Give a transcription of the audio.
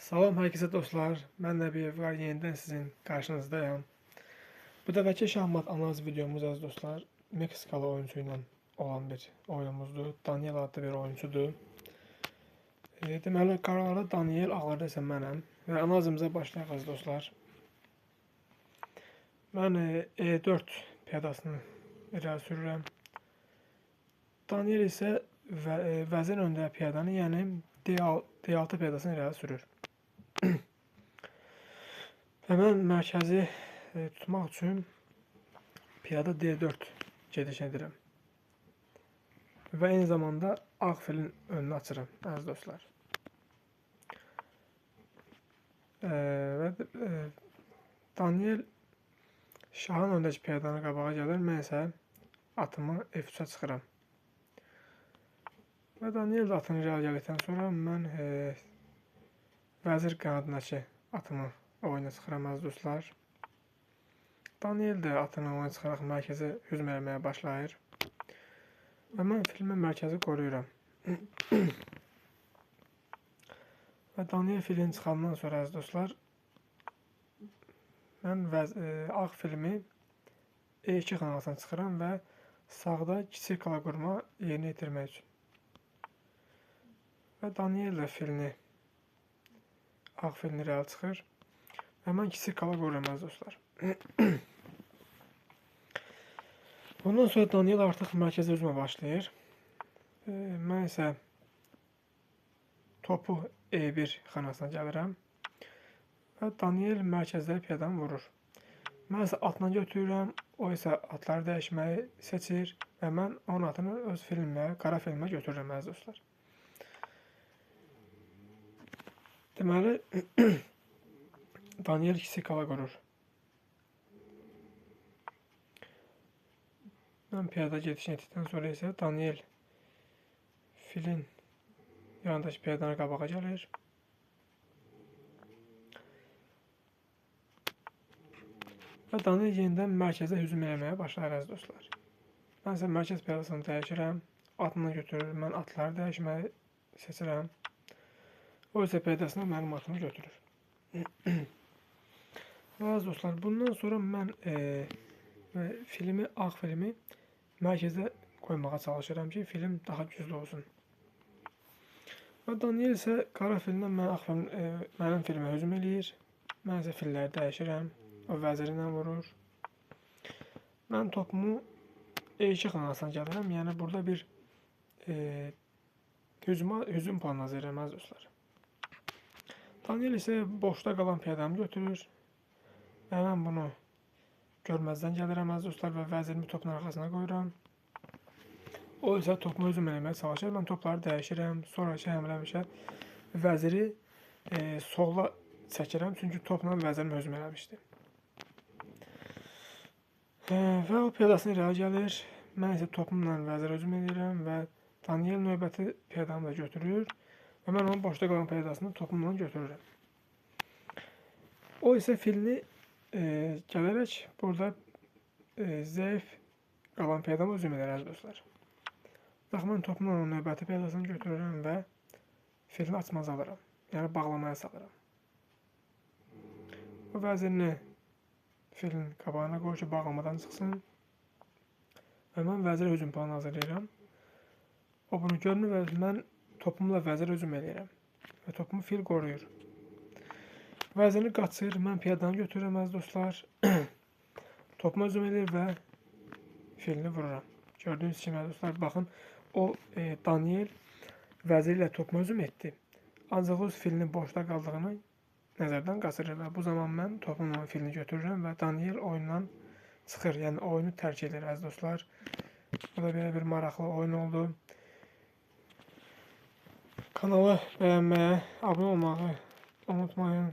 Salam hər kəsə dostlar. Mən Nəbiyev var. Yenidən sizin qarşınızdayım. Bu dəfəki şahmat analiz videomuz əziz dostlar, Meksikalı oyunçu ilə olan bir oyunumuzdur. Daniel adlı bir oyunçudur. Deməli, qaralarda Daniel, ağlarda isə mənəm. Və analizimizə başlayaq əziz dostlar. Mən E4 piyadasını irəli sürürəm. Daniel isə vəzir öndə piyadanı, yəni D6 piyadasını irəli sürür. Və mən mərkəzi tutmaq üçün piyada D4 gediş edirəm. Və eyni zamanda ağ filin önünü açıram əziz dostlar. Daniel şahın öndəki piyadanı qabağa gəlir. Mən isə atımı F3-ə çıxıram. Və Daniel də atını irəli gəldikdən sonra mən vəzir qanadındakı atımı oyuna çıxıram əziz dostlar. Daniel də atını oyuna çıxaraq mərkəzə hücum etməyə başlayır. Və mən filmi mərkəzi qoruyuram. Və Daniel filini çıxandan sonra əziz dostlar, mən ağ filmi E2 xanasına çıxıram və sağda kiçik kala qurma yerinə yetirmək üçün. Və Daniel də filini, ağ filini irəli çıxır. Və mən kiçik kala qururam əziz dostlar. Bundan sonra Daniel artıq mərkəzə hücuma başlayır. Mən isə topu E1 xanasına gəlirəm. Və Daniel mərkəzdə piyadanı vurur. Mən isə atla götürürəm. O isə atları dəyişməyi seçir. Və mən onun atını öz filmə, qara filmə götürürəm əziz dostlar. Deməli, Daniel kiçik kala qurur. Mən piyada gedişini etdikdən sonra isə Daniel filin yanındakı piyadanı qabağa gəlir. Və Daniel yenidən mərkəzə hücum eləməyə başlar əziz dostlar. Mən isə mərkəz piyadasını dəyişirəm. Atını götürür. Mən atları dəyişməyi seçirəm. O isə piyadasını mənim atımı götürür. Və əziz dostlar, bundan sonra mən ağ filmi mərkəzə qoymağa çalışıram ki, film daha güclü olsun. Və Daniel isə qara filmdən mənim filmə hücum eləyir. Mən isə filləri dəyişirəm. O vəziri ilə vurur. Mən topumu E2 xanasına gəlirəm. Yəni burada bir hücum planı hazırlayıram əziz dostlar. Daniel isə boşda qalan piyadanı götürür. Və mən bunu görməzdən gəlirəm əziz dostlar və vəzirimi topun arxasına qoyuram. O isə topuma hücum eləməyə çalışır. Mən topları dəyişirəm. Sonraki həmləmişə vəziri sola çəkirəm. Çünki topla vəzirim hücum eləmişdi. Və o piyadasını irəli gəlir. Mən isə topumla vəzirə hücum edirəm və Daniel növbəti piyadanı da götürür. Və mən onun boşda qalan piyadasını topumla götürürəm. O isə filini gələrək burada zəif qalan piyadama hücum edir əziz dostlar. Bax, mən topumla onun növbəti piyadasını götürürəm və filini açmaza alıram. Yəni bağlamaya salıram. Bu vəzirini filin qabağına qoyur ki, bağlamadan çıxsın. Və mən vəzirə hücum planı hazırlayıram. O bunu görmür və mən topumla vəzirə hücum edirəm. Və topumu fil qoruyur. Vəzirini qaçır, mən piyadanı götürürəm əziz dostlar. Topuma hücum edir və filini vururam. Gördüyünüz kimi əziz dostlar, baxın, o Daniel vəziri ilə topuma hücum etdi. Ancaq öz filinin boşda qaldığını nəzərdən qaçırır və bu zaman mən topumla filini götürürəm və Daniel oyundan çıxır. Yəni oyunu tərk edir əziz dostlar. Bu da belə bir maraqlı oyun oldu. Kanalı bəyənməyə, abunə olmağı unutmayın.